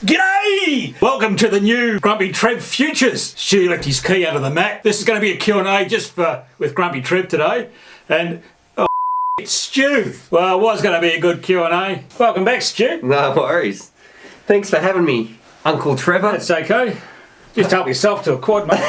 G'day! Welcome to the new Grumpy Trev Futures. Stu left his key out of the Mac. This is going to be a Q&A just with Grumpy Trev today. And, it's Stu. Well, it was going to be a good Q&A. Welcome back, Stu. No worries. Thanks for having me, Uncle Trevor. That's okay. Just help yourself to a quad, mate.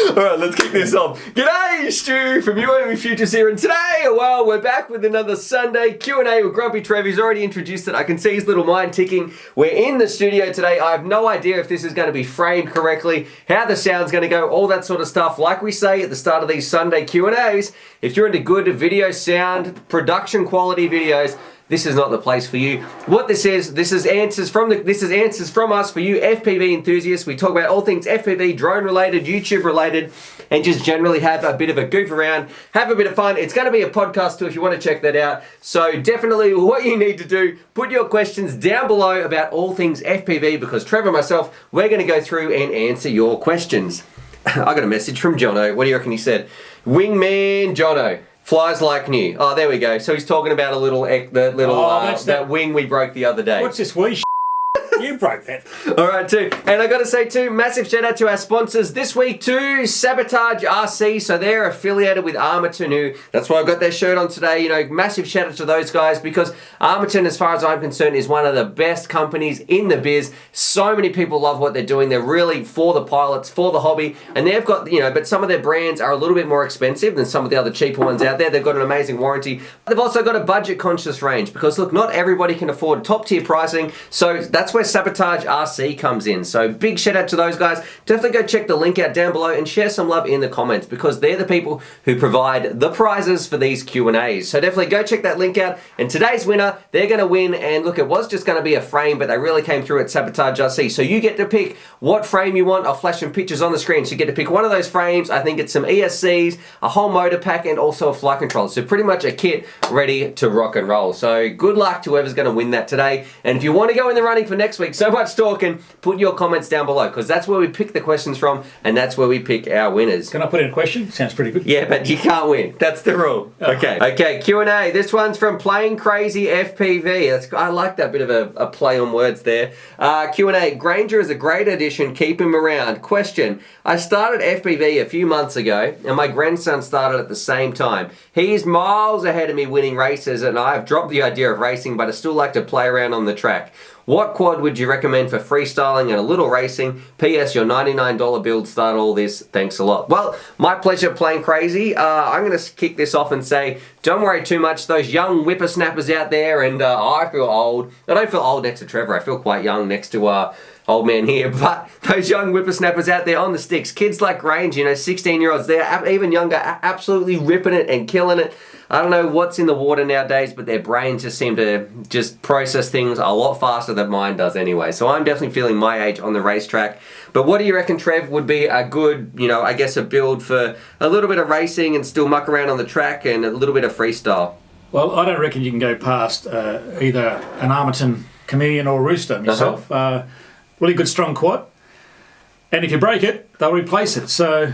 Alright, let's kick this off. G'day, Stu from UAVfutures here, and today, well, we're back with another Sunday Q&A with Grumpy Trev. He's already introduced it. I can see his little mind ticking. We're in the studio today. I have no idea if this is going to be framed correctly, how the sound's going to go, all that sort of stuff. Like we say at the start of these Sunday Q&As, if you're into good video sound, production quality videos, this is not the place for you. What this is answers from us for you FPV enthusiasts. We talk about all things FPV, drone related, YouTube related, and just generally have a bit of a goof around, have a bit of fun. It's going to be a podcast too if you want to check that out. So definitely what you need to do, put your questions down below about all things FPV, because Trevor and myself, we're going to go through and answer your questions. I got a message from Jono. What do you reckon he said? Wingman Jono. Flies like new. Oh, there we go. So he's talking about that wing we broke the other day. What's this wee You broke that. Alright too. And I gotta say too, massive shout out to our sponsors this week too, Sabotage RC. So they're affiliated with Armaton, who, that's why I've got their shirt on today. You know, massive shout out to those guys, because Armaton, as far as I'm concerned, is one of the best companies in the biz. So many people love what they're doing. They're really for the pilots, for the hobby. And they've got, you know, but some of their brands are a little bit more expensive than some of the other cheaper ones out there. They've got an amazing warranty. They've also got a budget conscious range, because look, not everybody can afford top tier pricing. So that's where Sabotage RC comes in. So big shout out to those guys. Definitely go check the link out down below and share some love in the comments, because they're the people who provide the prizes for these Q&As. So definitely go check that link out. And today's winner, they're going to win. And look, it was just going to be a frame, but they really came through at Sabotage RC. So you get to pick what frame you want. I'll flash some pictures on the screen. So you get to pick one of those frames. I think it's some ESCs, a whole motor pack, and also a flight controller. So pretty much a kit ready to rock and roll. So good luck to whoever's going to win that today. And if you want to go in the running for next week, so much talking, put your comments down below, because that's where we pick the questions from, and that's where we pick our winners. Can I put in a question? Sounds pretty good. Yeah, but you can't win. That's the rule. Oh. Okay, Q&A. This one's from Playing Crazy FPV. I like that bit of a play on words there. Q&A. Granger is a great addition. Keep him around. Question. I started FPV a few months ago, and my grandson started at the same time. He is miles ahead of me winning races, and I have dropped the idea of racing, but I still like to play around on the track. What quad would you recommend for freestyling and a little racing? P.S. Your $99 build start all this. Thanks a lot. Well, my pleasure Playing Crazy. I'm going to kick this off and say, don't worry too much. Those young whippersnappers out there, and I feel old. I don't feel old next to Trevor. I feel quite young next to old man here. But those young whippersnappers out there on the sticks, kids like Grange, you know, 16-year-olds, they're even younger, absolutely ripping it and killing it. I don't know what's in the water nowadays, but their brains just seem to just process things a lot faster than mine does anyway. So I'm definitely feeling my age on the racetrack. But what do you reckon, Trev, would be a good, you know, I guess a build for a little bit of racing and still muck around on the track and a little bit of freestyle? Well, I don't reckon you can go past either an Armaton Chameleon or Rooster myself. Really good strong quad. And if you break it, they'll replace it. So,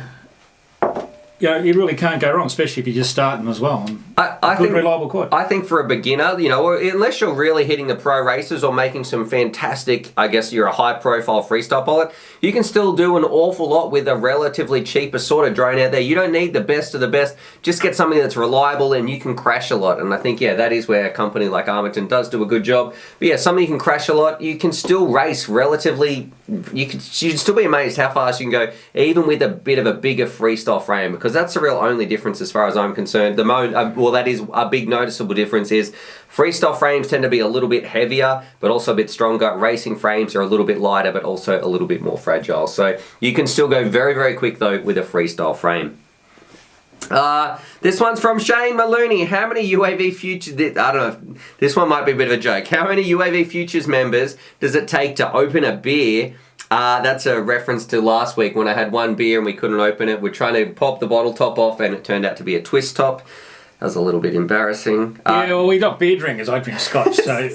you know, you really can't go wrong, especially if you're just starting as well. I think reliable quad. I think for a beginner, you know, unless you're really hitting the pro races or making some fantastic, I guess you're a high-profile freestyle pilot, you can still do an awful lot with a relatively cheaper sort of drone out there. You don't need the best of the best. Just get something that's reliable and you can crash a lot. And I think, yeah, that is where a company like Armaton does do a good job. But yeah, something you can crash a lot. You can still race relatively. You'd still be amazed how fast you can go, even with a bit of a bigger freestyle frame, because that's the real only difference as far as I'm concerned. Well, that is a big noticeable difference is freestyle frames tend to be a little bit heavier, but also a bit stronger. Racing frames are a little bit lighter, but also a little bit more fragile. So you can still go very, very quick though with a freestyle frame. This one's from Shane Maloney. How many UAVfutures, I don't know, this one might be a bit of a joke. How many UAVfutures members does it take to open a beer? That's a reference to last week when I had one beer and we couldn't open it. We're trying to pop the bottle top off and it turned out to be a twist top. That was a little bit embarrassing. Yeah, well, we're not beer drinkers. I drink scotch, so...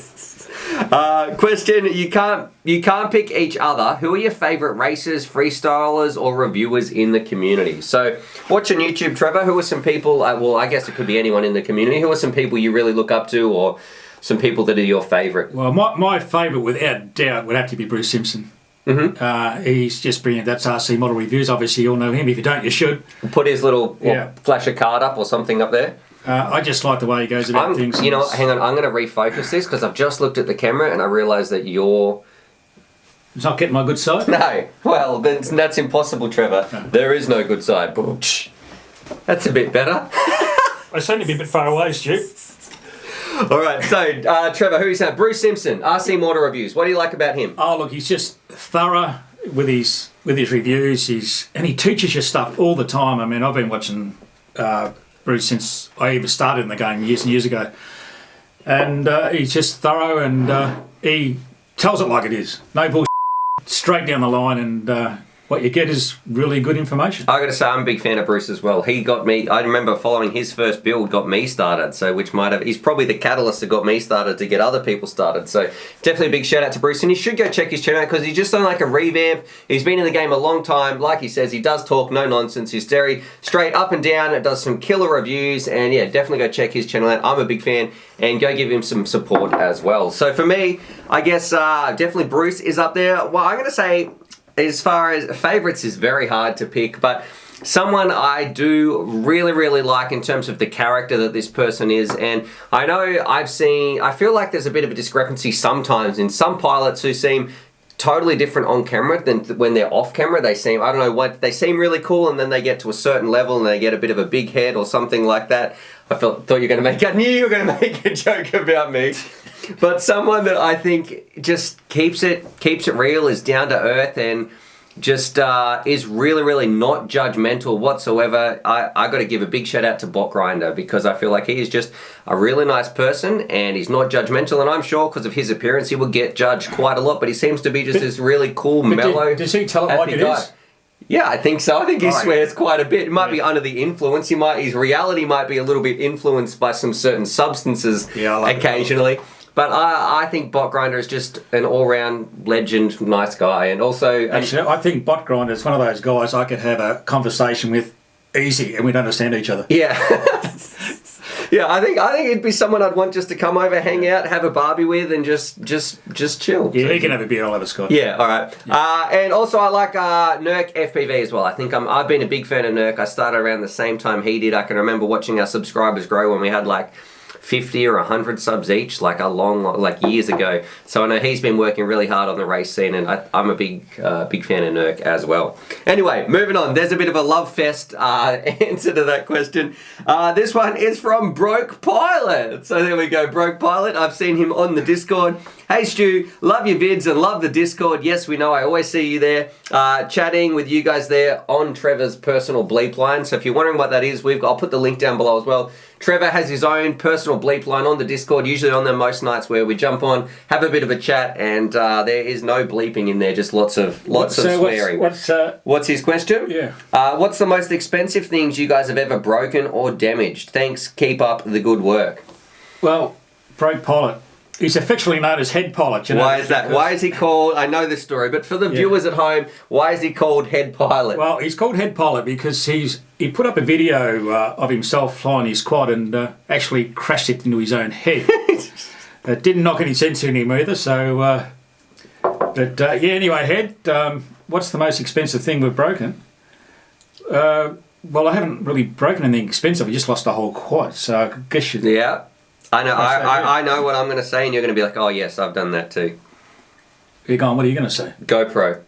Question, you can't pick each other. Who are your favourite racers, freestylers or reviewers in the community? So watching YouTube, Trevor, who are some people, well, I guess it could be anyone in the community, who are some people you really look up to or some people that are your favourite? Well, my favourite, without doubt, would have to be Bruce Simpson. He's just brilliant. That's RC Model Reviews. Obviously, you all know him. If you don't, you should. Put his little flash a card up or something up there. I just like the way he goes about things. You know what, hang on, I'm going to refocus this because I've just looked at the camera and I realised that you're... It's not getting my good side? No. Well, that's impossible, Trevor. No. There is no good side. That's a bit better. I seem to be a bit far away, Stu. All right, so Trevor, who is that? Bruce Simpson, RC Model Reviews. What do you like about him? Oh, look, he's just thorough with his reviews. And he teaches you stuff all the time. I mean, I've been watching Bruce since I even started in the game years and years ago. And he's just thorough, and he tells it like it is. No bullshit, straight down the line, and what you get is really good information. I got to say, I'm a big fan of Bruce as well. He got me, I remember following his first build got me started, so he's probably the catalyst that got me started to get other people started. So definitely a big shout out to Bruce, and you should go check his channel out because he's just done like a revamp. He's been in the game a long time. Like he says, he does talk no nonsense. He's very straight up and down. It does some killer reviews, and yeah, definitely go check his channel out. I'm a big fan, and go give him some support as well. So for me, I guess definitely Bruce is up there. Well, I'm going to say, as far as favourites is very hard to pick, but someone I do really like in terms of the character that this person is, and I know I feel like there's a bit of a discrepancy sometimes in some pilots who seem totally different on camera than when they're off camera. They seem, I don't know what, they seem really cool, and then they get to a certain level and they get a bit of a big head or something like that. I thought you were going to make, I knew you were going to make a joke about me. But someone that I think just keeps it real, is down to earth, and just is really not judgmental whatsoever. I got to give a big shout out to Bot Grinder, because I feel like he is just a really nice person and he's not judgmental, and I'm sure because of his appearance he will get judged quite a lot, but he seems to be just this really cool, mellow, does he tell it like it is? Yeah, I think so. I think he swears quite a bit. It might be under the influence. His reality might be a little bit influenced by some certain substances occasionally. But I think Bot Grinder is just an all-round legend, nice guy, and also... Actually, I think Bot Grinder is one of those guys I could have a conversation with easy, and we'd understand each other. Yeah. Yeah, I think it'd be someone I'd want just to come over, hang out, have a barbie with, and just chill. Yeah, he can have a beer, I'll have a scotch. Yeah, all right. Yeah. And also I like Nurk FPV as well. I think I've been a big fan of Nurk. I started around the same time he did. I can remember watching our subscribers grow when we had like 50 or 100 subs each, like years ago. So I know he's been working really hard on the race scene, and I'm a big fan of Nurk as well. Anyway, moving on. There's a bit of a love fest answer to that question. This one is from Broke Pilot. So there we go, Broke Pilot. I've seen him on the Discord. Hey Stu, love your vids and love the Discord. Yes, we know, I always see you there, chatting with you guys there on Trevor's personal bleep line. So if you're wondering what that is, I'll put the link down below as well. Trevor has his own personal bleep line on the Discord, usually on there most nights, where we jump on, have a bit of a chat, and there is no bleeping in there, just lots of swearing. What's his question? Yeah. What's the most expensive things you guys have ever broken or damaged? Thanks, keep up the good work. Well, Broke Pilot. He's affectionately known as Head Pilot. You know, why is that? Why is he called? I know this story, but for the viewers at home, why is he called Head Pilot? Well, he's called Head Pilot because he put up a video of himself flying his quad and actually crashed it into his own head. It didn't knock any sense in him either. So, anyway, Head. What's the most expensive thing we've broken? Well, I haven't really broken anything expensive. I just lost a whole quad. So I guess you. Yeah. I know. I know what I'm going to say, and you're going to be like, "Oh yes, I've done that too." You're going. What are you going to say? GoPro.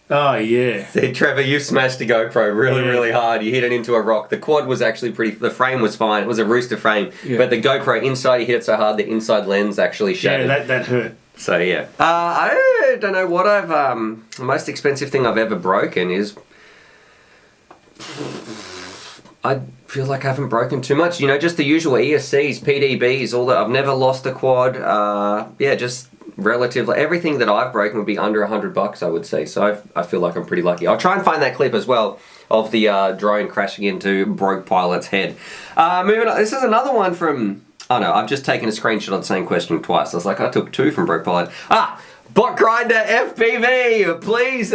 Oh yeah. See, Trevor, you smashed a GoPro really hard. You hit it into a rock. The quad was actually the frame was fine. It was a rooster frame, but the GoPro inside, you hit it so hard the inside lens actually shattered. Yeah, that hurt. So yeah. I don't know what the most expensive thing I've ever broken is. I feel like I haven't broken too much. You know, just the usual ESCs, PDBs, all that. I've never lost a quad. Just relatively everything that I've broken would be under $100, I would say. So I feel like I'm pretty lucky. I'll try and find that clip as well of the drone crashing into Broke Pilot's head. Moving on. This is another one from... Oh no, I've just taken a screenshot of the same question twice. I was like, I took two from Broke Pilot. Bot Grinder FPV, please,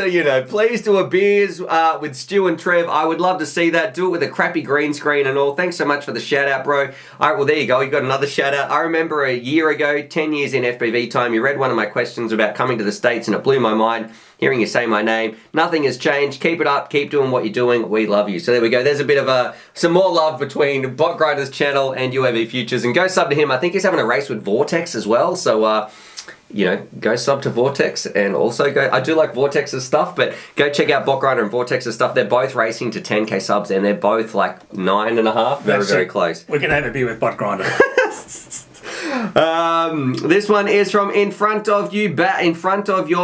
please do a beers with Stu and Trev. I would love to see that. Do it with a crappy green screen and all. Thanks so much for the shout out, bro. All right, well, there you go. You got another shout out. I remember a year ago, 10 years in FPV time, you read one of my questions about coming to the States and it blew my mind. Hearing you say my name. Nothing has changed. Keep it up. Keep doing what you're doing. We love you. So there we go. There's a bit of some more love between Bot Grinder's channel and UAVfutures. And go sub to him. I think he's having a race with Vortex as well. So, go sub to Vortex and also go. I do like Vortex's stuff, but go check out Bot Grinder and Vortex's stuff. They're both racing to 10k subs and they're both like 9.5. Very close. We can have a beer with Bot Grinder. This one is from in front of your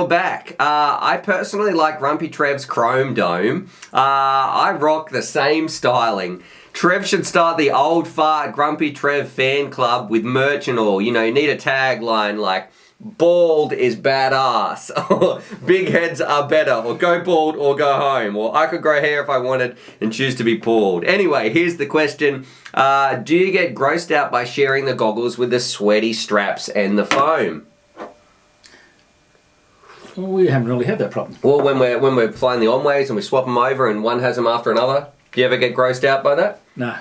back. I personally like Grumpy Trev's Chrome Dome. I rock the same styling. Trev should start the old fart Grumpy Trev fan club with merch and all. You need a tagline like bald is badass, or big heads are better, or go bald or go home, or I could grow hair if I wanted and choose to be bald. Anyway, here's the question. Do you get grossed out by sharing the goggles with the sweaty straps and the foam? Well, we haven't really had that problem. Well, when we're flying the on-ways and we swap them over and one has them after another, do you ever get grossed out by that? No.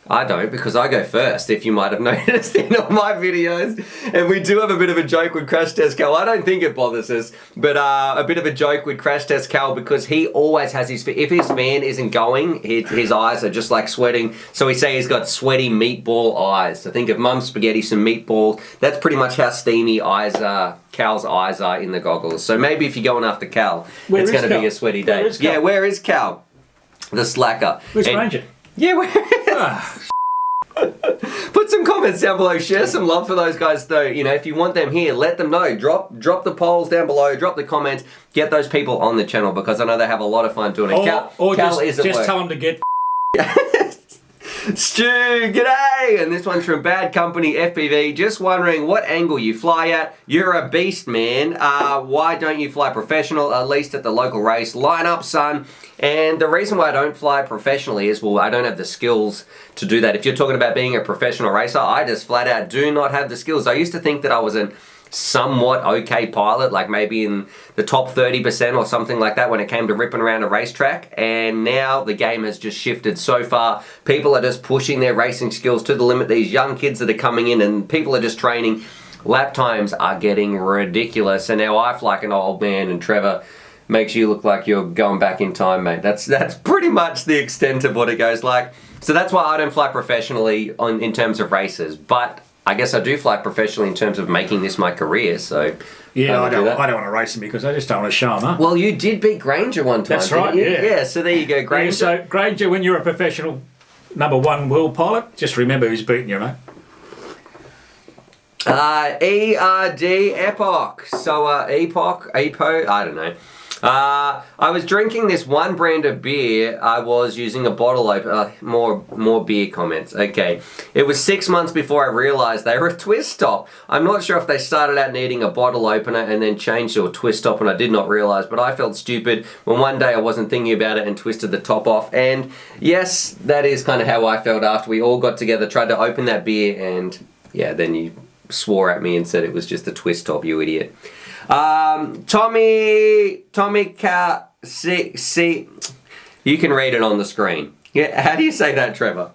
I don't, because I go first, if you might have noticed in all my videos. And we do have a bit of a joke with Crash Test Cal. I don't think it bothers us, but a bit of a joke with Crash Test Cal because he always has if his fan isn't going, his eyes are just like sweating. So we say he's got sweaty meatball eyes. So think of Mum's spaghetti, some meatballs. That's pretty much how steamy Cal's eyes are in the goggles. So maybe if you're going after Cal, it's going to be a sweaty day. Yeah, where is Cal? The slacker. Where's Ranger? Yeah, where is... Put some comments down below. Share some love for those guys though. If you want them here, let them know. Drop the polls down below. Drop the comments. Get those people on the channel because I know they have a lot of fun doing it. Or just tell them to get... Stu, g'day! And this one's from Bad Company FPV. Just wondering what angle you fly at. You're a beast, man. Why don't you fly professional, at least at the local race? Line up, son. And the reason why I don't fly professionally is, well, I don't have the skills to do that. If you're talking about being a professional racer, I just flat out do not have the skills. I used to think that I was an somewhat okay pilot, like maybe in the top 30% or something like that when it came to ripping around a racetrack, and now the game has just shifted so far. People are just pushing their racing skills to the limit. These young kids that are coming in and people are just training. Lap times are getting ridiculous, and now I feel like an old man, and Trevor makes you look like you're going back in time, mate. That's pretty much the extent of what it goes like. So that's why I don't fly professionally in terms of races, but I guess I do fly professionally in terms of making this my career, so... Yeah, I don't want to race him because I just don't want to show him, huh? Well, you did beat Granger one time, That's right, yeah. Yeah, so there you go, Granger. Yeah, so, Granger, when you're a professional #1 world pilot, just remember who's beating you, mate. ERD Epoch. So, EPO, I don't know. I was drinking this one brand of beer. I was using a bottle opener. More beer comments. Okay. It was 6 months before I realized they were a twist top. I'm not sure if they started out needing a bottle opener and then changed to a twist top, and I did not realize, but I felt stupid when one day I wasn't thinking about it and twisted the top off. And yes, that is kind of how I felt after we all got together, tried to open that beer, and yeah, then you swore at me and said it was just a twist top, you idiot. Tommy C. You can read it on the screen. Yeah, how do you say that, Trevor?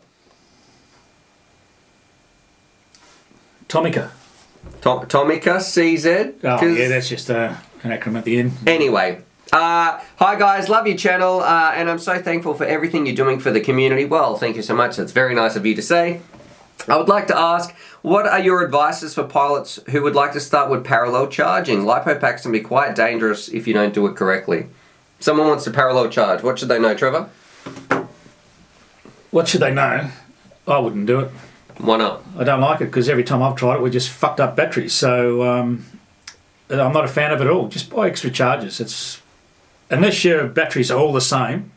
Tomica. Tomica CZ? Oh, yeah, that's just an acronym at the end. Anyway. Hi guys, love your channel, and I'm so thankful for everything you're doing for the community. Well, thank you so much. That's very nice of you to say. I would like to ask, what are your advices for pilots who would like to start with parallel charging? Lipo packs can be quite dangerous if you don't do it correctly. Someone wants to parallel charge. What should they know, Trevor? What should they know? I wouldn't do it. Why not? I don't like it because every time I've tried it, we just fucked up batteries. So I'm not a fan of it at all. Just buy extra chargers. Unless your batteries are all the same,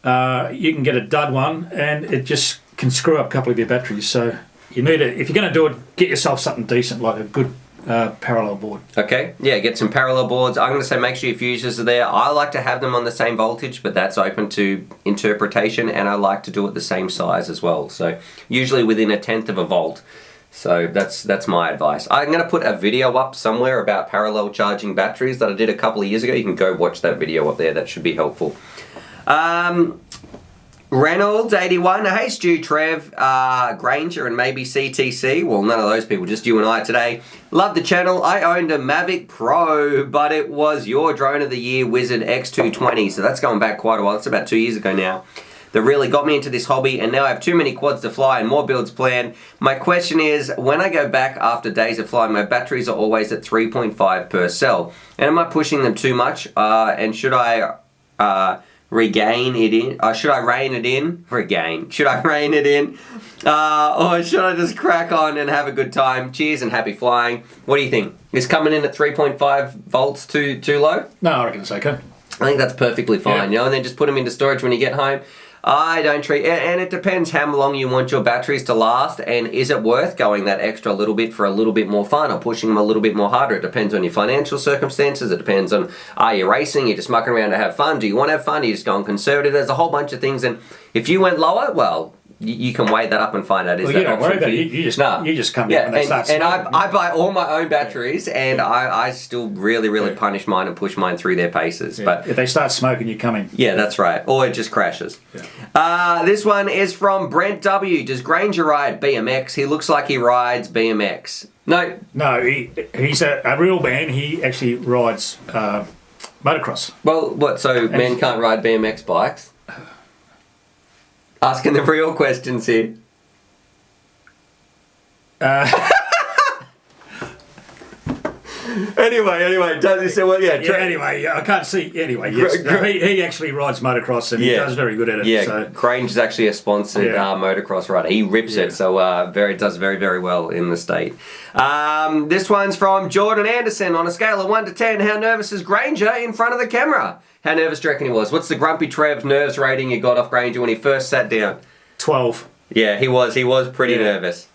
you can get a dud one and it just can screw up a couple of your batteries. So you need if you're going to do it, get yourself something decent like a good parallel board. Okay, yeah, get some parallel boards. I'm going to say make sure your fuses are there. I like to have them on the same voltage, but that's open to interpretation, and I like to do it the same size as well. So usually within 1/10 of a volt. So that's my advice. I'm going to put a video up somewhere about parallel charging batteries that I did a couple of years ago. You can go watch that video up there. That should be helpful. Reynolds 81. Hey Stu, Trev, Granger, and maybe CTC. Well, none of those people, just you and I today. Love the channel. I owned a Mavic Pro, but it was your drone of the year, Wizard X220. So that's going back quite a while. That's about 2 years ago now. That really got me into this hobby, and now I have too many quads to fly and more builds planned. My question is, when I go back after days of flying, my batteries are always at 3.5 per cell. And am I pushing them too much? And should I regain it in? Should I rein it in? Should I rein it in? Or should I just crack on and have a good time? Cheers and happy flying. What do you think? Is coming in at 3.5 volts too low? No, I reckon it's okay. I think that's perfectly fine, you know, and then just put them into storage when you get home. I don't treat, and it depends how long you want your batteries to last, and is it worth going that extra little bit for a little bit more fun or pushing them a little bit more harder? It depends on your financial circumstances. It depends on, are you racing? You're just mucking around to have fun? Do you want to have fun? Are you just going conservative? There's a whole bunch of things, and if you went lower, well, you can weigh that up and find out is that option for you. You just come in and they start smoking. And I buy all my own batteries, and I still really punish mine and push mine through their paces. Yeah. But if they start smoking, you come in. Yeah, that's right. Or it just crashes. Yeah. This one is from Brent W. Does Granger ride BMX? He looks like he rides BMX. No. No, he's a real man. He actually rides motocross. Well, what? So men can't ride BMX bikes? Asking the real questions here. Anyway, does he say well? Yeah. Anyway, I can't see. Anyway, yes, no, he actually rides motocross and he does very good at it. Yeah, so. Grange is actually a sponsored motocross rider. He rips it, so does very well in the state. This one's from Jordan Anderson. On a scale of 1 to 10, how nervous is Granger in front of the camera? How nervous do you reckon he was? What's the Grumpy Trev nerves rating you got off Granger when he first sat down? 12. Yeah, he was pretty nervous.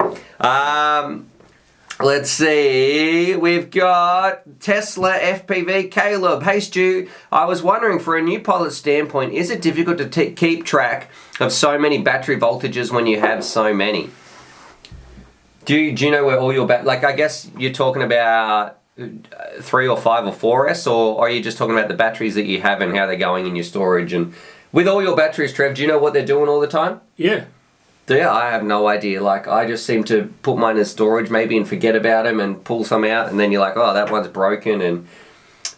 Let's see, we've got Tesla FPV Caleb. Hey Stu, I was wondering, for a new pilot's standpoint, is it difficult to keep track of so many battery voltages when you have so many? Do you know where all your like, I guess you're talking about 3 or 5 or 4S, or are you just talking about the batteries that you have and how they're going in your storage? And with all your batteries, Trev, do you know what they're doing all the time? Yeah. Yeah, I have no idea. Like, I just seem to put mine in storage maybe and forget about them and pull some out, and then you're like, oh, that one's broken. And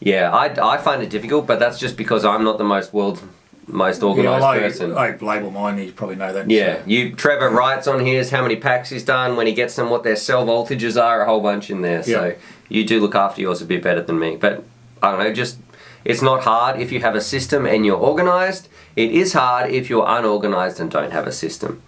yeah, I find it difficult, but that's just because I'm not the world's most organised person. I label mine, you probably know that. Yeah, so. Trevor writes on here how many packs he's done, when he gets them, what their cell voltages are, a whole bunch in there. So you do look after yours a bit better than me. But I don't know, just it's not hard if you have a system and you're organised. It is hard if you're unorganised and don't have a system.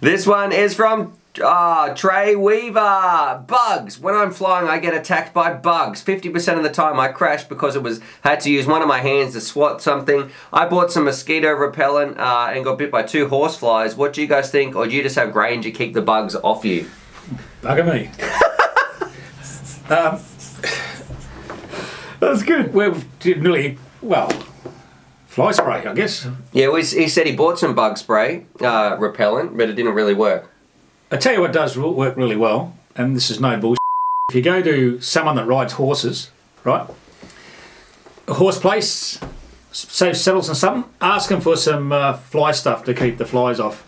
This one is from Trey Weaver. Bugs. When I'm flying, I get attacked by bugs. 50% of the time I crash because had to use one of my hands to swat something. I bought some mosquito repellent and got bit by 2 horseflies. What do you guys think? Or do you just have Granger keep the bugs off you? Bugger me. That's good. We did really well. Fly spray, I guess. Yeah, he said he bought some bug spray repellent, but it didn't really work. I tell you what does work really well, and this is no bullshit. If you go to someone that rides horses, right? A horse place, say saddles and something, ask them for some fly stuff to keep the flies off.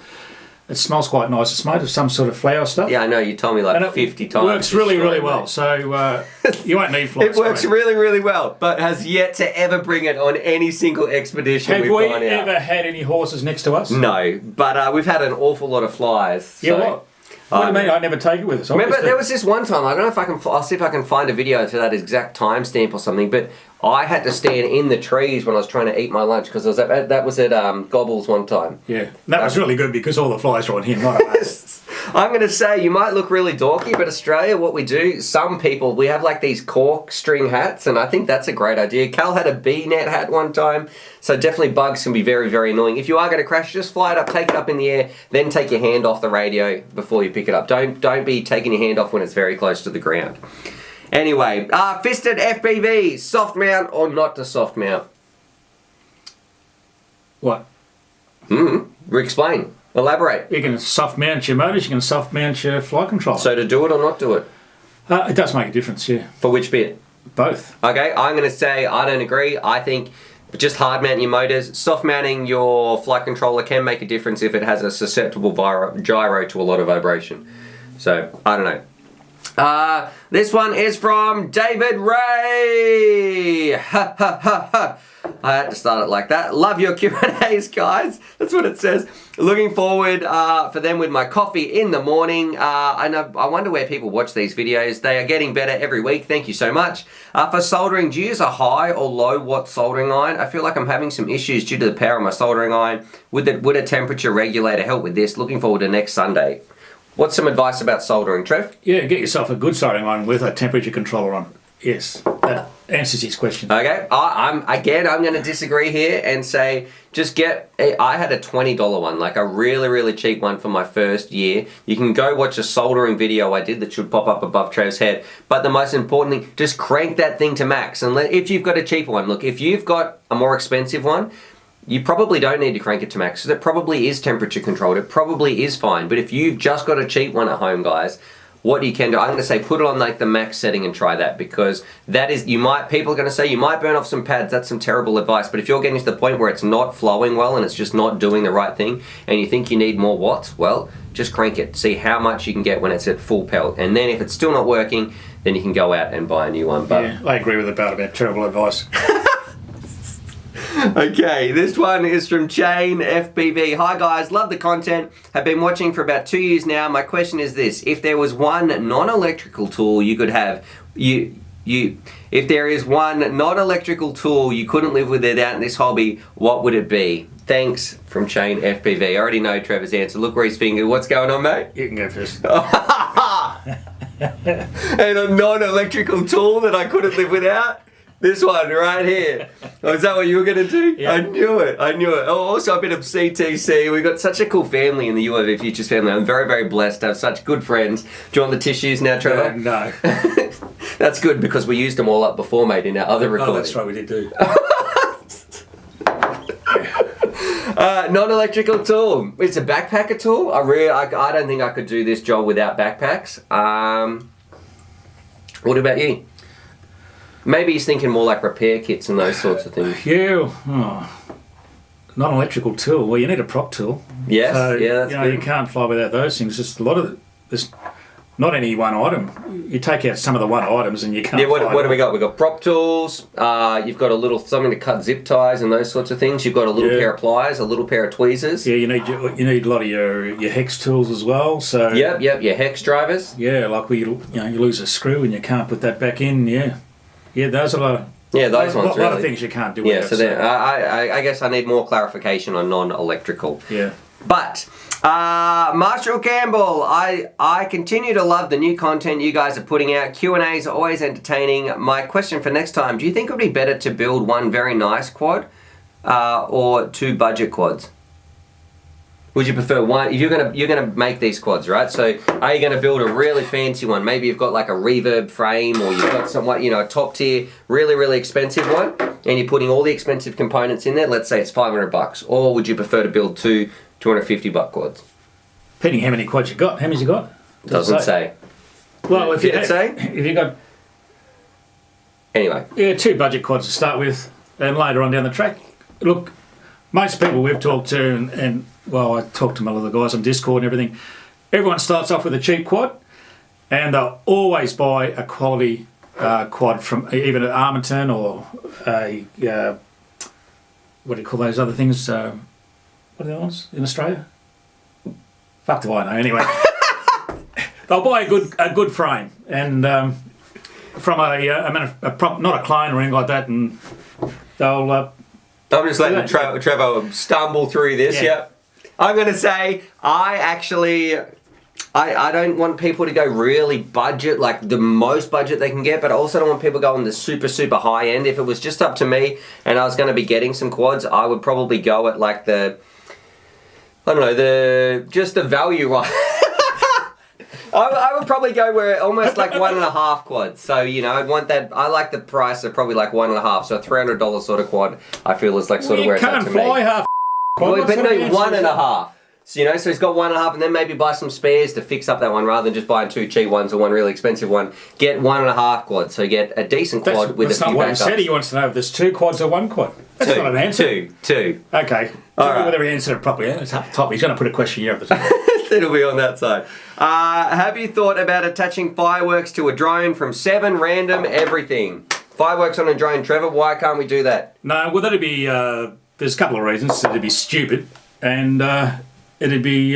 It smells quite nice. It's made of some sort of flower stuff. Yeah, I know. You told me like 50 times. It works really well. So you won't need fly spray. It works really well, but has yet to ever bring it on any single expedition we've gone out. Have we ever had any horses next to us? No, but we've had an awful lot of flies. Yeah, what? What do you mean? I never take it with us. Remember, there was this one time, I don't know if I'll see if I can find a video to that exact timestamp or something, but I had to stand in the trees when I was trying to eat my lunch because that was at Gobbles one time. Yeah, that was really good because all the flies were on him, not on us. I'm going to say, you might look really dorky, but Australia, what we do, some people, we have like these cork string hats, and I think that's a great idea. Cal had a bee net hat one time, so definitely bugs can be very annoying. If you are going to crash, just fly it up, take it up in the air, then take your hand off the radio before you pick it up. Don't be taking your hand off when it's very close to the ground. Anyway, fisted FPV, soft mount or not to soft mount? What? Explain. Elaborate. You can soft mount your motors, you can soft mount your flight controller. So to do it or not do it? It does make a difference, yeah. For which bit? Both. Okay, I'm going to say I don't agree. I think just hard mounting your motors, soft mounting your flight controller can make a difference if it has a susceptible gyro to a lot of vibration. So, I don't know. This one is from David Ray. Ha ha ha ha. I had to start it like that. Love your Q&As, guys. That's what it says. Looking forward for them with my coffee in the morning. I wonder where people watch these videos. They are getting better every week. Thank you so much. For soldering, do you use a high or low watt soldering iron? I feel like I'm having some issues due to the power of my soldering iron. Would a temperature regulator help with this? Looking forward to next Sunday. What's some advice about soldering, Trev? Yeah, get yourself a good soldering iron with a temperature controller on. Yes, that answers his question. Okay, I'm going to disagree here and say just I had a $20 one, like a really, really cheap one for my first year. You can go watch a soldering video I did that should pop up above Trev's head. But the most important thing, just crank that thing to max. And if you've got a cheaper one, look, if you've got a more expensive one, you probably don't need to crank it to max because it probably is temperature controlled. It probably is fine. But if you've just got a cheap one at home, guys, what you can do, I'm going to say put it on like the max setting and try that, because that is, people are going to say you might burn off some pads. That's some terrible advice. But if you're getting to the point where it's not flowing well and it's just not doing the right thing and you think you need more watts, well, just crank it. See how much you can get when it's at full pelt. And then if it's still not working, then you can go out and buy a new one. But yeah, I agree with about terrible advice. Okay, this one is from Chain FPV. Hi guys, love the content. Have been watching for about 2 years now. My question is this: if there was one non-electrical tool you could have, if there is one non-electrical tool you couldn't live without in this hobby, what would it be? Thanks, from Chain FPV. I already know Trevor's answer. Look where he's fingered. What's going on, mate? You can go first. And a non-electrical tool that I couldn't live without? This one right here. Oh, is that what you were going to do? Yeah. I knew it. Oh, also a bit of CTC. We've got such a cool family in the UAVfutures family. I'm very, very blessed to have such good friends. Do you want the tissues now, Trevor? No. That's good because we used them all up before, mate, in our other recording. Oh, that's right, we did do. Non-electrical tool. It's a backpacker tool. I don't think I could do this job without backpacks. What about you? Maybe he's thinking more like repair kits and those sorts of things. Yeah, non-electrical tool. Well, you need a prop tool. Yes, so, yeah, that's good. You can't fly without those things. Just a lot of there's not any one item. You take out some of the one items and you can't. Yeah, what do we got? We've got prop tools. You've got something to cut zip ties and those sorts of things. You've got a little pair of pliers, a little pair of tweezers. Yeah, you need a lot of your hex tools as well. So yep, your hex drivers. Yeah, like you lose a screw and you can't put that back in. Yeah, those are a lot of... Yeah, those ones a lot of things you can't do without. Yeah, so then I guess I need more clarification on non-electrical. Yeah. But, Marshall Campbell, I continue to love the new content you guys are putting out. Q&As are always entertaining. My question for next time, do you think it would be better to build one very nice quad or two budget quads? Would you prefer one? You're gonna make these quads, right? So are you gonna build a really fancy one? Maybe you've got like a reverb frame, or you've got somewhat, a top tier, really, really expensive one, and you're putting all the expensive components in there. Let's say it's $500, or would you prefer to build two $250 quads? Depending how many quads you got. How many you got? Doesn't say. Well, if you got anyway, yeah, two budget quads to start with, and later on down the track, look, most people we've talked to and well, I talked to a lot of the guys on Discord and everything. Everyone starts off with a cheap quad, and they'll always buy a quality quad from even an Armaton or a what do you call those other things? What are the other ones in Australia? Fuck do I know? Anyway, they'll buy a good frame and from a prop, not a clone or anything like that, and they'll. I'm just letting Trevor stumble through this. Yeah. Yep. I'm going to say I don't want people to go really budget, like the most budget they can get, but I also don't want people going the super, super high end. If it was just up to me and I was going to be getting some quads, I would probably go at like the value one. I would probably go where almost like 1.5 quads. So, I'd want that. I like the price of probably like 1.5. So a $300 sort of quad, I feel is like sort of where it's at to me. You can't fly half. Well, but no, 1.5. So, so he's got 1.5 and then maybe buy some spares to fix up that one rather than just buying 2 cheap ones or one really expensive one. Get 1.5 quad, so get a decent quad with a few backups. That's not what he said. He wants to know if there's 2 quads or 1 quad. That's not an answer. Two. Okay. Tell me whether he answered it properly. It's up the top. He's going to put a question here at the top. It'll be on that side. Have you thought about attaching fireworks to a drone from 7 random everything? Fireworks on a drone, Trevor. Why can't we do that? No, well, that'd be... there's a couple of reasons. It'd be stupid and it'd be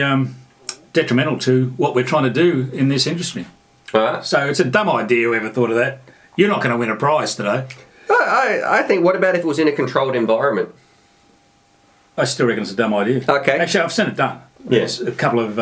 detrimental to what we're trying to do in this industry. All right. So it's a dumb idea. Whoever thought of that? You're not going to win a prize today. I think, what about if it was in a controlled environment? I still reckon it's a dumb idea. Okay. Actually, I've seen it done. Yes. A couple of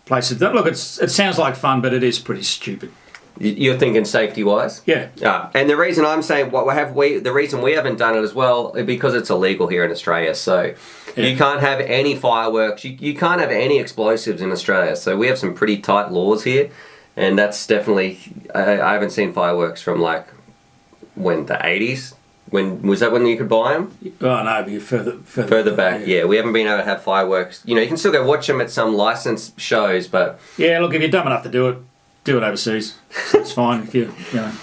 places. Look, it sounds like fun, but it is pretty stupid. You're thinking safety-wise? Yeah. And the reason I'm saying the reason we haven't done it as well is because it's illegal here in Australia. So you can't have any fireworks. You can't have any explosives in Australia. So we have some pretty tight laws here, and that's definitely. I haven't seen fireworks from like when the 80s. When was that when you could buy them? Oh no, it'd be further back. Yeah, we haven't been able to have fireworks. You can still go watch them at some licensed shows, but yeah, look, if you're dumb enough to do it overseas. It's fine if you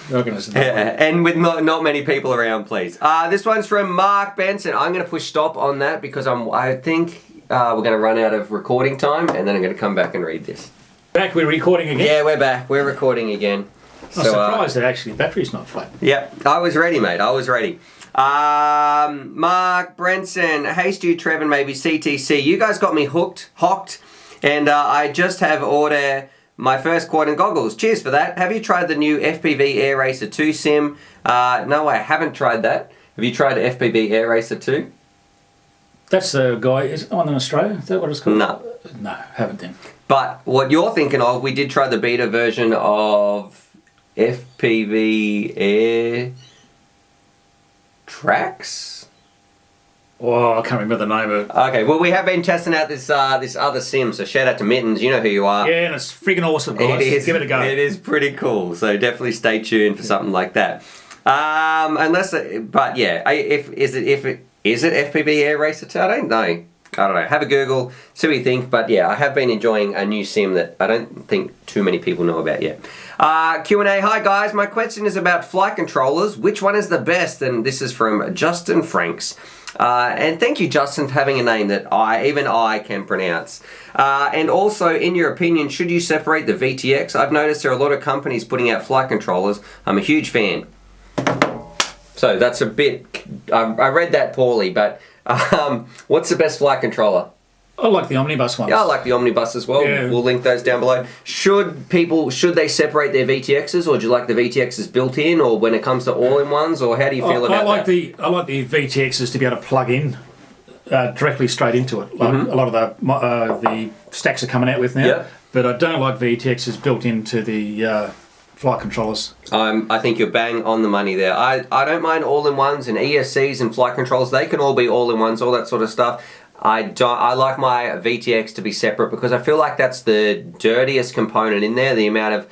reckon it's and with not many people around, please. This one's from Mark Benson. I'm going to push stop on that because I think we're going to run out of recording time, and then I'm going to come back and read this. Back, we're recording again? Yeah, we're back. We're recording again. I'm surprised that actually the battery's not flat. Yep, I was ready, mate. I was ready. Mark Brenson, hey Stu, Trevor, maybe CTC. You guys got me hooked, and I just have ordered my first quad and goggles. Cheers for that. Have you tried the new FPV Air Racer 2 sim? No, I haven't tried that. Have you tried FPV Air Racer 2? That's the guy. Is it on in Australia? Is that what it's called? No, haven't then. But what you're thinking of, we did try the beta version of FPV Air Tracks. Oh, I can't remember the name of it. Okay, well, we have been testing out this other sim, so shout out to Mittens, you know who you are. Yeah, and it's freaking awesome, guys. It is, give it a go. It is pretty cool, so definitely stay tuned for something like that. But yeah, is it FPV Air Racer 2? I don't know. Have a Google, see what you think. But yeah, I have been enjoying a new sim that I don't think too many people know about yet. Q&A, hi guys, my question is about flight controllers. Which one is the best? And this is from Justin Franks. And thank you, Justin, for having a name that even I can pronounce. And also, in your opinion, should you separate the VTX? I've noticed there are a lot of companies putting out flight controllers. I'm a huge fan. So that's a bit, I read that poorly, but what's the best flight controller? I like the omnibus ones. Yeah, I like the omnibus as well. Yeah. We'll link those down below. Should they separate their VTXs, or do you like the VTXs built in, or when it comes to all-in-ones, or how do you feel about that? I like the VTXs to be able to plug in directly straight into it, like a lot of the stacks are coming out with now. Yep. But I don't like VTXs built into the flight controllers. I think you're bang on the money there. I don't mind all-in-ones and ESCs and flight controls. They can all be all-in-ones, all that sort of stuff. I like my VTX to be separate because I feel like that's the dirtiest component in there. The amount of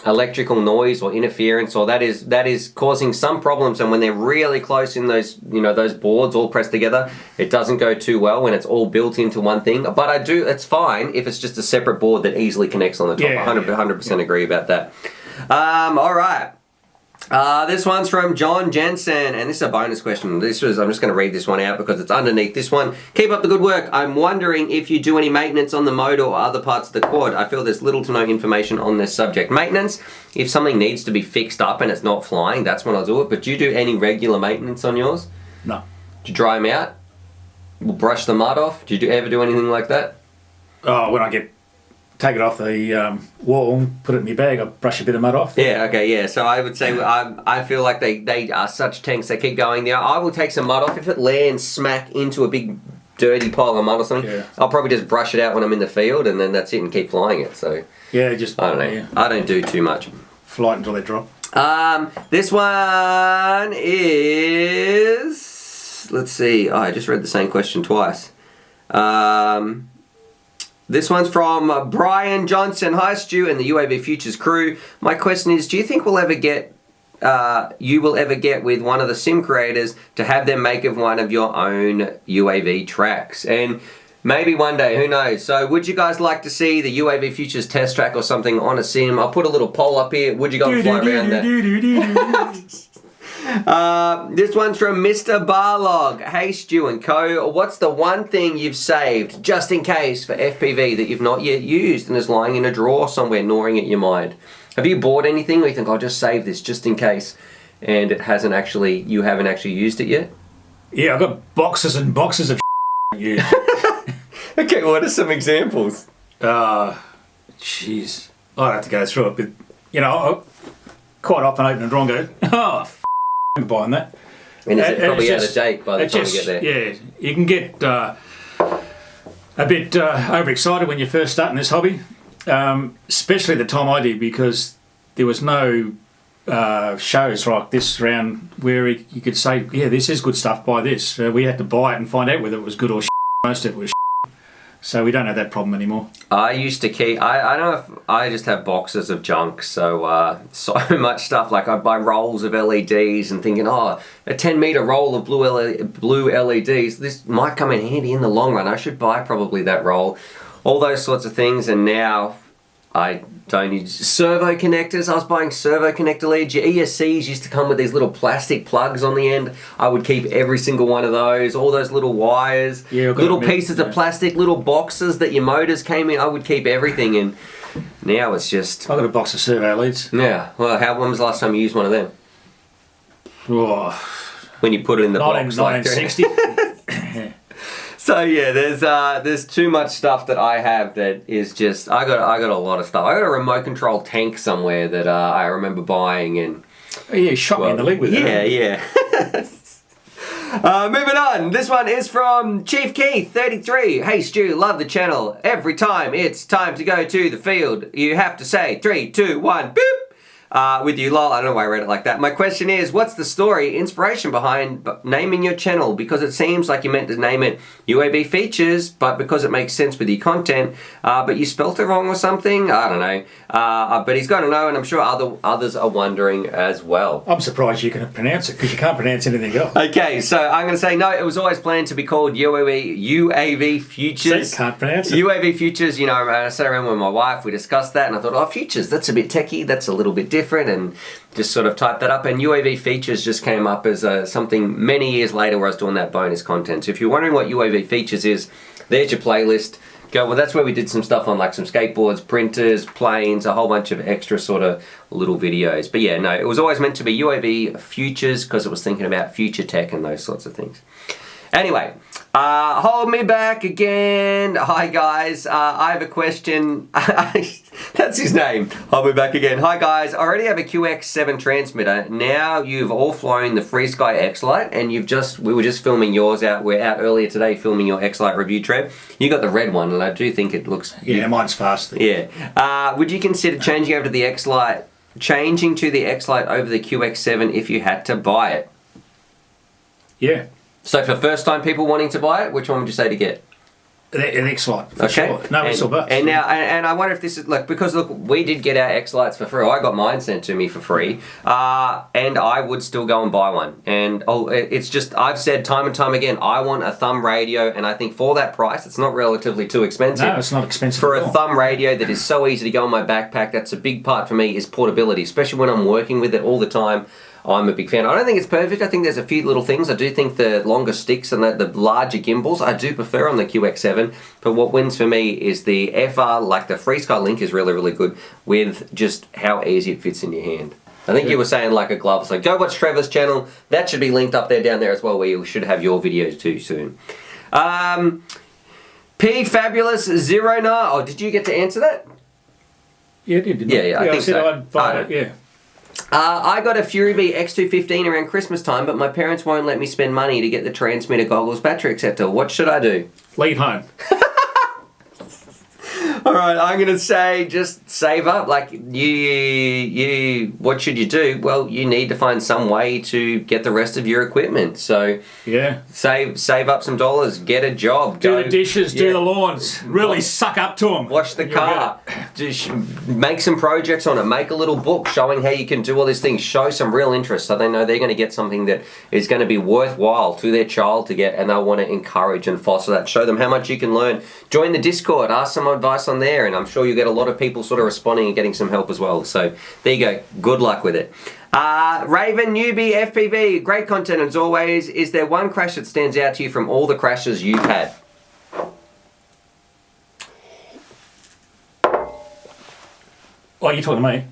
electrical noise or interference, or that is causing some problems. And when they're really close in those those boards all pressed together, it doesn't go too well when it's all built into one thing. But it's fine if it's just a separate board that easily connects on the top. Yeah, 100% agree about that. All right. This one's from John Jensen, and this is a bonus question. I'm just going to read this one out because it's underneath this one. Keep up the good work. I'm wondering if you do any maintenance on the motor or other parts of the quad. I feel there's little to no information on this subject. Maintenance, if something needs to be fixed up and it's not flying, that's when I'll do it. But do you do any regular maintenance on yours? No. Do you dry them out? Brush the mud off? Do you ever do anything like that? Oh, when I take it off the wall and put it in my bag, I brush a bit of mud off. Yeah, okay, yeah. So I would say I feel like they are such tanks, they keep going there. I will take some mud off. If it lands smack into a big dirty pile of mud or something, I'll probably just brush it out when I'm in the field, and then that's it, and keep flying it. So yeah, I don't know. Yeah. I don't do too much. Fly it until they drop. This one is, let's see. Oh, I just read the same question twice. This one's from Brian Johnson. Hi, Stu and the UAVfutures crew. My question is, do you think we'll ever get you will ever get with one of the sim creators to have them make of one of your own UAV tracks. And maybe one day, who knows. So would you guys like to see the UAVfutures test track or something on a sim? I'll put a little poll up here. Would you go and fly around that? This one's from Mr. Barlog. Hey Stu and Co, what's the one thing you've saved just in case for FPV that you've not yet used and is lying in a drawer somewhere gnawing at your mind? Have you bought anything where you think, I'll just save this just in case, and you haven't actually used it yet? Yeah, I've got boxes and boxes of used. Okay, what are some examples? Jeez. I'd have to go through it, but, you know, I quite often open a drawer and go, oh, I'm buying that. And is it probably out of date by the time you get there? Yeah, you can get a bit overexcited when you're first starting this hobby, especially the time I did, because there was no shows like this around where you could say, yeah, this is good stuff, buy this. We had to buy it and find out whether it was good or most of it was so we don't have that problem anymore. I used to keep, I don't know if I just have boxes of junk, so so much stuff. Like I'd buy rolls of LEDs and thinking, oh, a 10-meter roll of blue LEDs, this might come in handy in the long run. I should buy probably that roll. All those sorts of things, and now I don't use servo connectors. I was buying servo connector leads. Your ESCs used to come with these little plastic plugs on the end. I would keep every single one of those. All those little wires, little pieces of plastic, little boxes that your motors came in. I would keep everything, and now it's just... I've got a box of servo leads. Yeah. Well, when was the last time you used one of them? Oh, when you put it in the box. 1960. So yeah, there's too much stuff that I have that is just I got a lot of stuff. I got a remote control tank somewhere that I remember buying, and oh, yeah, you shot me in the leg with it. Yeah. Moving on. This one is from Chief Keith 33. Hey Stu, love the channel. Every time it's time to go to the field, you have to say 3, 2, 1, boop. With you, lol. I don't know why I read it like that. My question is, what's the story, inspiration behind naming your channel? Because it seems like you meant to name it UAVfutures, but because it makes sense with your content, but you spelt it wrong or something? I don't know. But he's got to know, and I'm sure others are wondering as well. I'm surprised you can pronounce it, because you can't pronounce anything else. Okay, so I'm going to say, no, it was always planned to be called UAVfutures. So you can't pronounce it. UAVfutures, you know, I sat around with my wife, we discussed that, and I thought, oh, futures, that's a bit techie, that's a little bit different, and just sort of typed that up, and UAVfutures just came up as something many years later where I was doing that bonus content. So if you're wondering what UAVfutures is, there's your playlist. Go, well, that's where we did some stuff on like some skateboards, printers, planes, a whole bunch of extra sort of little videos. But yeah, no, it was always meant to be UAVfutures because it was thinking about future tech and those sorts of things. Anyway, hold me back again. Hi guys, I have a question. That's his name. Hold me back again. Hi guys, I already have a QX7 transmitter. Now you've all flown the FrSky Xlight, and we were just filming yours out. We're out earlier today filming your Xlight review, Trev. You got the red one, and I do think it looks... Yeah, mine's faster. Yeah. Would you consider changing over to the Xlight, over the QX7 if you had to buy it? Yeah. So for first-time people wanting to buy it, which one would you say to get? An Xlight, for okay. sure. No, it's all but. And now, and I wonder if this is because we did get our Xlights for free. I got mine sent to me for free, and I would still go and buy one. And it's just I've said time and time again, I want a thumb radio, and I think for that price, it's not relatively too expensive. No, it's not expensive for at a all. thumb radio that is so easy to go in my backpack. That's a big part for me is portability, especially when I'm working with it all the time. I'm a big fan. I don't think it's perfect. I think there's a few little things. I do think the longer sticks and the larger gimbals I do prefer on the QX7. But what wins for me is the FR, like the FrSky Link is really, really good with just how easy it fits in your hand. I think you were saying like a glove. So go watch Trevor's channel. That should be linked up there down there as well, where you should have your videos too soon. P Fabulous 09. Oh, did you get to answer that? Yeah, you did, didn't you? Yeah, I think I said so. I'd buy it, yeah. I got a Fury Bee X215 around Christmas time, but my parents won't let me spend money to get the transmitter, goggles, battery, etc. What should I do? Leave home. All right, I'm gonna say just save up. Like you, what should you do? Well, you need to find some way to get the rest of your equipment. So yeah, save up some dollars, get a job, do the dishes, do the lawns, really suck up to them. Wash the car, just make some projects on it. Make a little book showing how you can do all these things. Show some real interest, so they know they're going to get something that is going to be worthwhile to their child to get, and they'll want to encourage and foster that. Show them how much you can learn. Join the Discord, ask some advice on there, and I'm sure you get a lot of people sort of responding and getting some help as well. So there you go. Good luck with it. Raven Newbie FPV, great content as always. Is there one crash that stands out to you from all the crashes you've had? Oh, you're talking to me?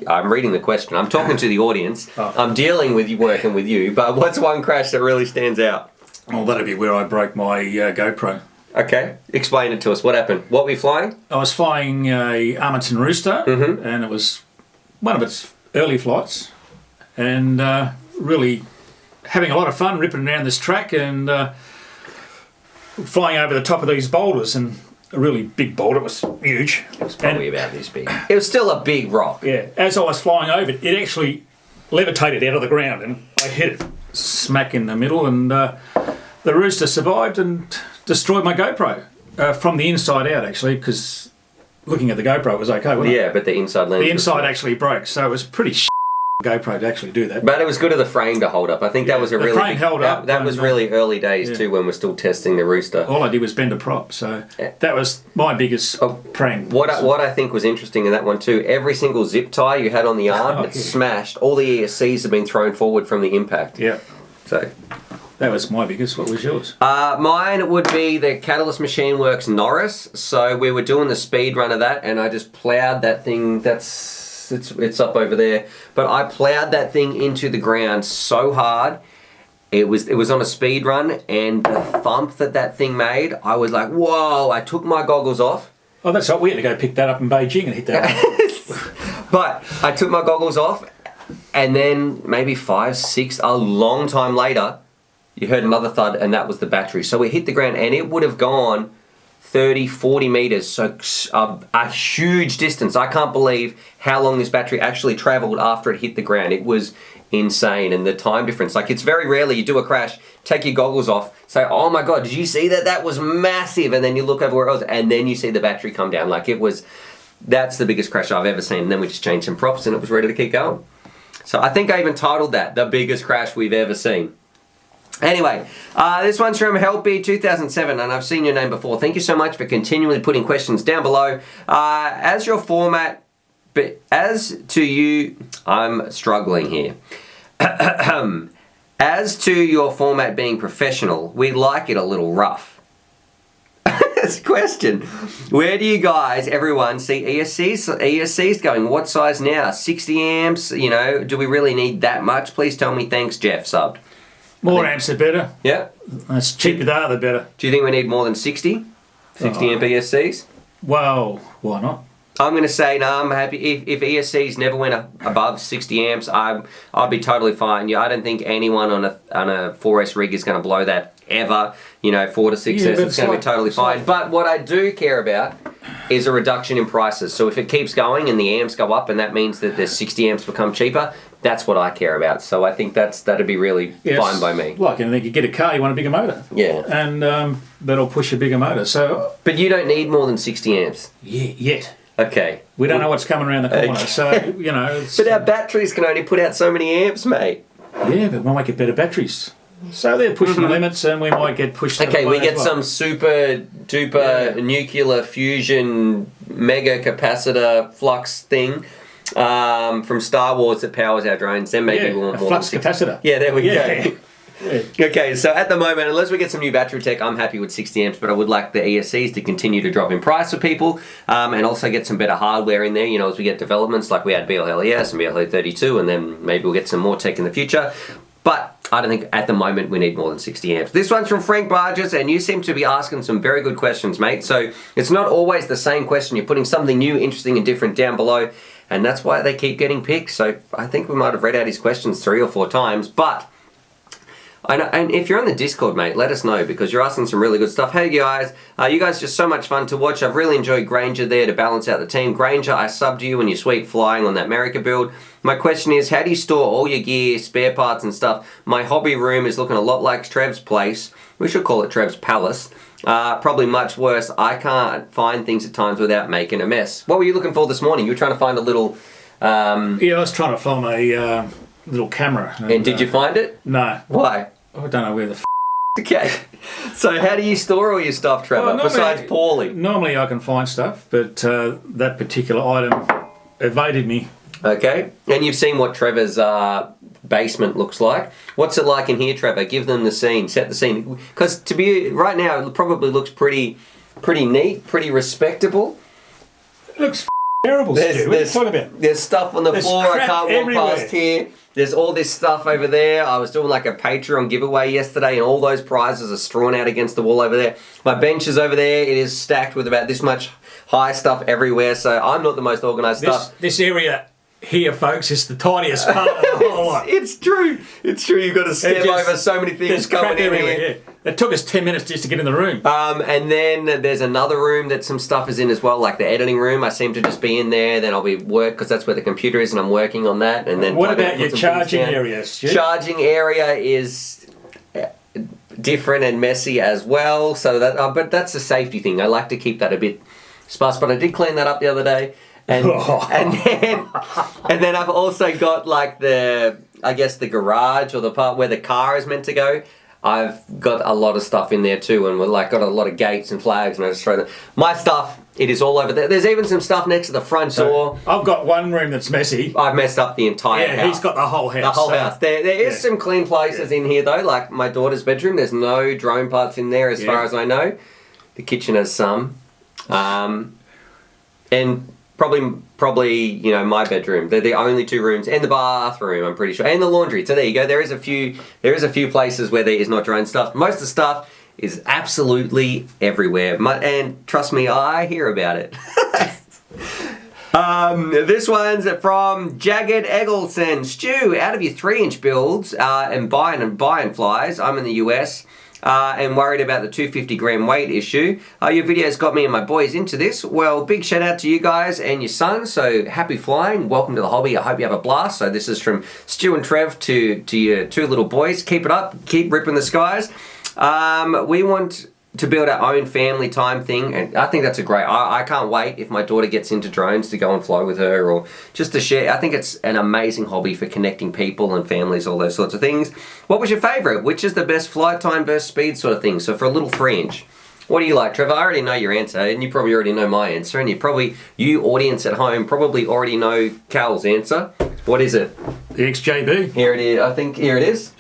I'm reading the question. I'm talking to the audience. Oh. I'm dealing with you, working with you, but what's one crash that really stands out? Well, that'd be where I broke my GoPro. Okay, explain it to us. What happened? What were you flying? I was flying a Armiton Rooster, and it was one of its early flights, and really having a lot of fun ripping around this track and flying over the top of these boulders, and a really big boulder. It was huge. It was probably about this big. It was still a big rock. Yeah, as I was flying over it, it actually levitated out of the ground, and I hit it smack in the middle, and the rooster survived and destroyed my GoPro from the inside out, actually, because looking at the GoPro it was okay, wasn't it? Yeah, but the inside lens. The inside actually broke, so it was pretty GoPro to actually do that. But it was good of the frame to hold up. I think that was a really frame held up. That was really early days too, when we're still testing the rooster. All I did was bend a prop, so that was my biggest prank. What I think was interesting in that one too, every single zip tie you had on the arm, it smashed. All the ESCs have been thrown forward from the impact. Yeah. So that was my biggest. What was yours? Mine would be the Catalyst Machine Works Norris. So we were doing the speed run of that, and I just ploughed that thing. It's up over there, but I ploughed that thing into the ground so hard. It was on a speed run, and the thump that thing made, I was like, whoa! I took my goggles off. Oh, that's right. We had to go pick that up in Beijing and hit that. But I took my goggles off, and then maybe 5, 6, a long time later, you heard another thud, and that was the battery. So we hit the ground, and it would have gone 30, 40 meters, so a huge distance. I can't believe how long this battery actually traveled after it hit the ground. It was insane, and the time difference. Like, it's very rarely you do a crash, take your goggles off, say, oh my God, did you see that? That was massive. And then you look over where it was, and then you see the battery come down. Like, that's the biggest crash I've ever seen. And then we just changed some props, and it was ready to keep going. So I think I even titled that, the biggest crash we've ever seen. Anyway, this one's from Helpy2007, and I've seen your name before. Thank you so much for continually putting questions down below. As to you, I'm struggling here. As to your format being professional, we like it a little rough. That's a question. Where do you guys, everyone, see ESCs going? What size now? 60 amps? You know, do we really need that much? Please tell me. Thanks, Jeff subbed. More amps are better. Yeah. As cheaper they are, the better. Do you think we need more than 60? 60 amp ESCs? Well, why not? I'm going to say no. I'm happy if ESCs never went above 60 amps. I'd be totally fine. Yeah, I don't think anyone on a 4S rig is going to blow that ever. You know, 4 to 6 amps. It's going to be totally fine. But what I do care about is a reduction in prices. So if it keeps going and the amps go up, and that means that the 60 amps become cheaper, that's what I care about. So I think that'd be really fine by me. Like anything, you get a car, you want a bigger motor. Yeah. And that'll push a bigger motor. So. But you don't need more than 60 amps. Yeah, yet. Okay. We don't know what's coming around the corner, okay. So, you know. But our batteries can only put out so many amps, mate. Yeah, but we might get better batteries. So they're pushing the limits, and we might get pushed. Okay, we get some super duper nuclear fusion mega capacitor flux thing from Star Wars that powers our drones. Then maybe we want more flux capacitor. Yeah, there we go. Yeah. Okay, so at the moment, unless we get some new battery tech, I'm happy with 60 amps, but I would like the ESCs to continue to drop in price for people, and also get some better hardware in there, you know, as we get developments, like we had BLLES and BLE32, and then maybe we'll get some more tech in the future. But I don't think at the moment we need more than 60 amps. This one's from Frank Barges, and you seem to be asking some very good questions, mate. So it's not always the same question. You're putting something new, interesting, and different down below, and that's why they keep getting picked. So I think we might have read out his questions 3 or 4 times, but I know, and if you're on the Discord, mate, let us know because you're asking some really good stuff. Hey guys, you guys are just so much fun to watch. I've really enjoyed Granger there to balance out the team. Granger, I subbed you when you're sweet flying on that America build. My question is, how do you store all your gear, spare parts and stuff? My hobby room is looking a lot like Trev's place. We should call it Trev's palace. Probably much worse. I can't find things at times without making a mess. What were you looking for this morning? You were trying to find a little... Yeah, I was trying to find a little camera. And did you find it? No. Why? I don't know where the Okay. So how do you store all your stuff, Trevor, Well, besides poorly? Normally I can find stuff, but that particular item evaded me. Okay. And you've seen what Trevor's basement looks like. What's it like in here, Trevor? Give them the scene. Set the scene. Because to be right now, it probably looks pretty neat, pretty respectable. It looks terrible, Stu. What are you talking about? There's stuff on the floor. I can't walk past here. There's all this stuff over there. I was doing like a Patreon giveaway yesterday and all those prizes are strewn out against the wall over there. My bench is over there. It is stacked with about this much high stuff everywhere. So I'm not the most organised stuff. This area here, folks, is the tiniest part of the whole lot. It's true. It's true. You've got to step over so many things coming in here. Yeah. It took us 10 minutes just to get in the room. And then there's another room that some stuff is in as well, like the editing room. I seem to just be in there. Then I'll be because that's where the computer is, and I'm working on that. And then what about your charging area, Stu? Charging area is different and messy as well. So that, but that's a safety thing. I like to keep that a bit sparse. But I did clean that up the other day. And then I've also got like the garage or the part where the car is meant to go. I've got a lot of stuff in there too, and we're like got a lot of gates and flags, and I just throw them. My stuff, it is all over there. There's even some stuff next to the front door. I've got one room that's messy. I've messed up the entire house. Yeah, he's got the whole house. The whole house. There is some clean places in here though, like my daughter's bedroom. There's no drone parts in there as far as I know. The kitchen has some, and probably you know my bedroom. They're the only two rooms, and the bathroom I'm pretty sure, and the laundry. So there you go. There is a few places where there is not drone stuff. Most of the stuff is absolutely everywhere, and trust me, I hear about it. This one's from Jagged Eggleston. Stu, out of your 3-inch builds and buying flies, I'm in the US. And worried about the 250 gram weight issue. Your videos got me and my boys into this. Well, big shout out to you guys and your son. So happy flying. Welcome to the hobby. I hope you have a blast. So this is from Stu and Trev to your two little boys. Keep it up. Keep ripping the skies. We want to build our own family time thing, and I think that's a great. I can't wait if my daughter gets into drones to go and fly with her or just to share. I think it's an amazing hobby for connecting people and families, all those sorts of things. What was your favourite? Which is the best flight time versus speed sort of thing? So for a little 3-inch, what do you like, Trevor? I already know your answer, and you probably already know my answer, and you audience at home probably already know Cal's answer. What is it? The XJB. Here it is. I think here it is.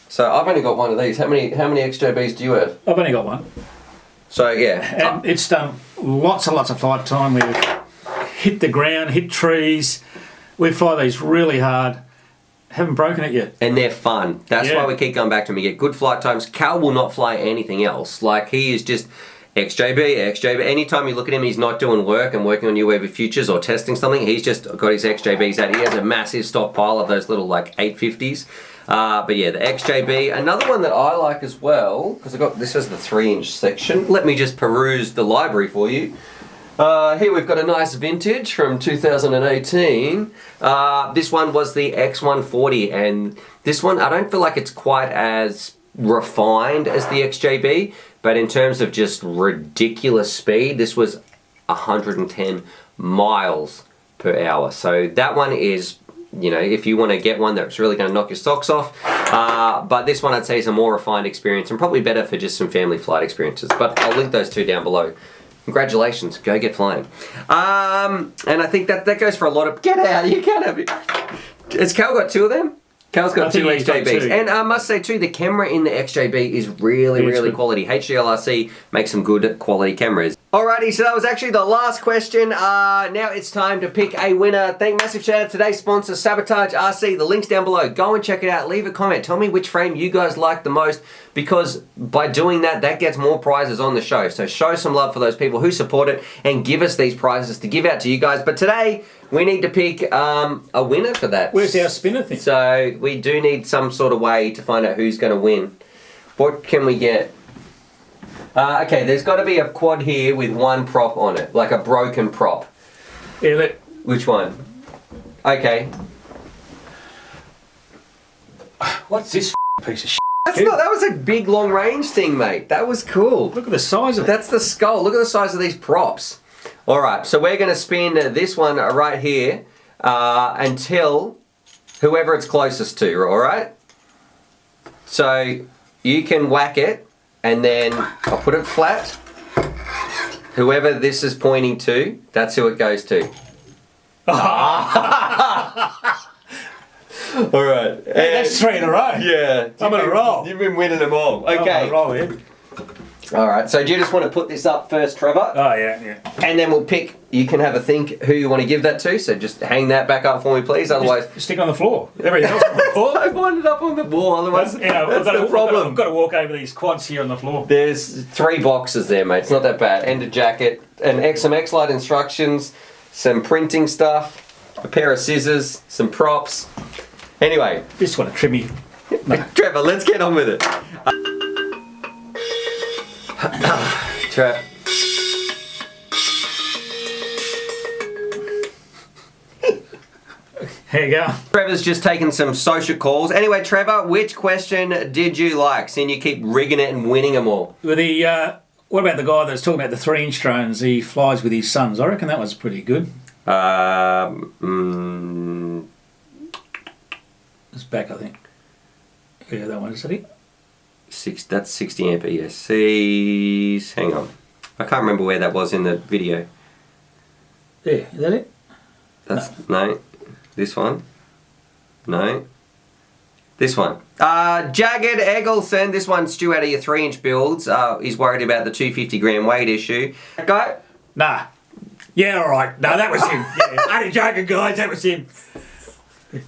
So I've only got one of these. How many XJBs do you have? I've only got one. So yeah. And it's done lots and lots of flight time. We've hit the ground, hit trees. We fly these really hard. Haven't broken it yet. And they're fun. That's why we keep going back to them. We get good flight times. Cal will not fly anything else. Like he is just XJB. Anytime you look at him, he's not doing work and working on UAVfutures or testing something. He's just got his XJBs out. He has a massive stockpile of those little like 850s. But yeah, the XJB. Another one that I like as well, because this is the 3-inch section. Let me just peruse the library for you. Here we've got a nice vintage from 2018. This one was the X140, and this one I don't feel like it's quite as refined as the XJB, but in terms of just ridiculous speed, this was 110 miles per hour. So that one is, you know, if you want to get one that's really going to knock your socks off. But this one I'd say is a more refined experience and probably better for just some family flight experiences. But I'll link those two down below. Congratulations, go get flying. And I think that goes for a lot of... Get out, you can't have it. Has Cal got two of them? Cal's got two XJBs. And I must say too, the camera in the XJB is really quality. HDLRC makes some good quality cameras. Alrighty, so that was actually the last question. Now it's time to pick a winner. Massive shout out to today's sponsor, Sabotage RC. The link's down below. Go and check it out. Leave a comment. Tell me which frame you guys like the most, because by doing that, that gets more prizes on the show. So show some love for those people who support it and give us these prizes to give out to you guys. But today, we need to pick a winner for that. Where's our spinner thing? So we do need some sort of way to find out who's going to win. What can we get? Okay, there's got to be a quad here with one prop on it, like a broken prop. Yeah, Which one? Okay. What's this piece of shit? That was a big long range thing, mate. That was cool. Look at the size of it. That's the skull. Look at the size of these props. Alright, so we're going to spin this one right here until whoever it's closest to, alright? So you can whack it. And then I'll put it flat. Whoever this is pointing to, that's who it goes to. Alright. Hey, that's 3 in a row. Yeah. I'm on a roll. You've been winning them all. Okay. I'm on a roll here. Alright, so do you just want to put this up first, Trevor? Oh, yeah. And then we'll pick, you can have a think who you want to give that to, so just hang that back up for me, please, otherwise... Just stick it on the floor. Everything else on the floor. I want it up on the wall, otherwise that's the problem. I've got to walk over these quads here on the floor. There's 3 boxes there, mate, it's not that bad. And a jacket, and some Xlight instructions, some printing stuff, a pair of scissors, some props. Anyway. Just want to trim you. No. Trevor, let's get on with it. Trap. Here you go. Trevor's just taken some social calls. Anyway, Trevor, which question did you like? Seeing you keep rigging it and winning them all. With the, what about the guy that's talking about the 3-inch drones? He flies with his sons. I reckon that was pretty good. It's back, I think. Yeah, that one, is it? That's 60 amp ESCs. Hang on. I can't remember where that was in the video. There, is that it? That's no. This one? No. This one. Jagged Eggleston. This one's Stuart out of your 3-inch builds. He's worried about the 250 gram weight issue. Go. Nah. Yeah, alright. No, that was him. Yeah. Only joking, guys. That was him.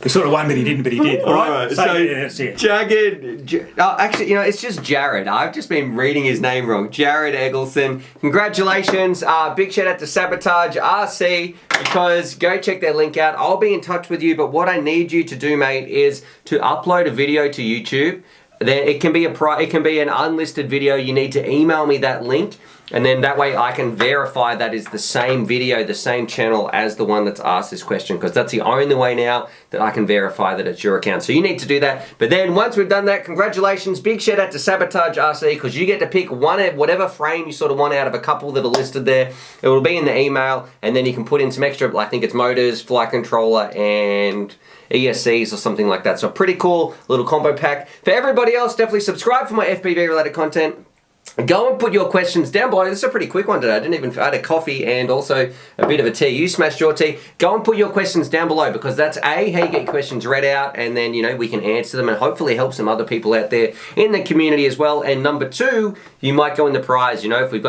The sort of one that he didn't, but he did. Alright? So yeah, that's it. Jagged... actually, you know, it's just Jared. I've just been reading his name wrong. Jared Eggleston. Congratulations. Big shout out to Sabotage RC, because go check their link out. I'll be in touch with you, but what I need you to do, mate, is to upload a video to YouTube. Then it can be an unlisted video. You need to email me that link, and then that way I can verify that is the same video, the same channel as the one that's asked this question, because that's the only way now that I can verify that it's your account. So you need to do that. But then once we've done that, congratulations, big shout out to Sabotage RC, because you get to pick whatever frame you sort of want out of a couple that are listed there. It will be in the email, and then you can put in some extra, I think it's motors, flight controller, and ESCs or something like that. So pretty cool little combo pack. For everybody else, definitely subscribe for my FPV related content. Go and put your questions down below. This is a pretty quick one today. I had a coffee and also a bit of a tea. You smashed your tea. Go and put your questions down below, because that's A, how you get your questions read out, and then, you know, we can answer them and hopefully help some other people out there in the community as well. And number 2, you might go in the prize. You know, if we've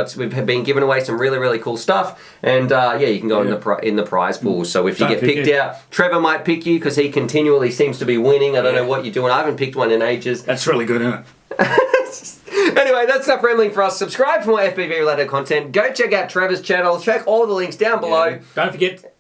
been giving away some really, really cool stuff, and yeah, you can go in the prize pool. So if you get picked out, Trevor might pick you because he continually seems to be winning. I don't know what you're doing. I haven't picked one in ages. That's really good, isn't it? Anyway, that's enough rambling for us. Subscribe for more FPV related content. Go check out Trevor's channel. Check all the links down below. Yeah. Don't forget,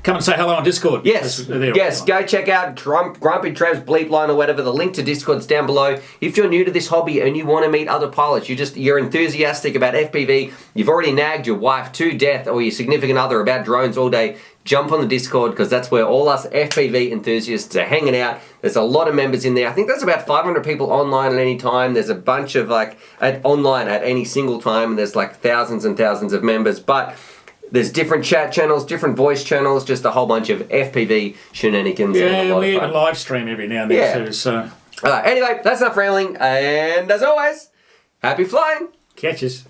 come and say hello on Discord. Yes, yes. Go check out Grumpy Trev's Bleep Line or whatever. The link to Discord's down below. If you're new to this hobby and you want to meet other pilots, you're enthusiastic about FPV, you've already nagged your wife to death or your significant other about drones all day, jump on the Discord, because that's where all us FPV enthusiasts are hanging out. There's a lot of members in there. I think there's about 500 people online at any time. There's a bunch of online at any single time, and there's like thousands and thousands of members. But there's different chat channels, different voice channels, just a whole bunch of FPV shenanigans. Yeah, we even live stream every now and then too. So anyway, that's enough rambling, and as always, happy flying. Catches.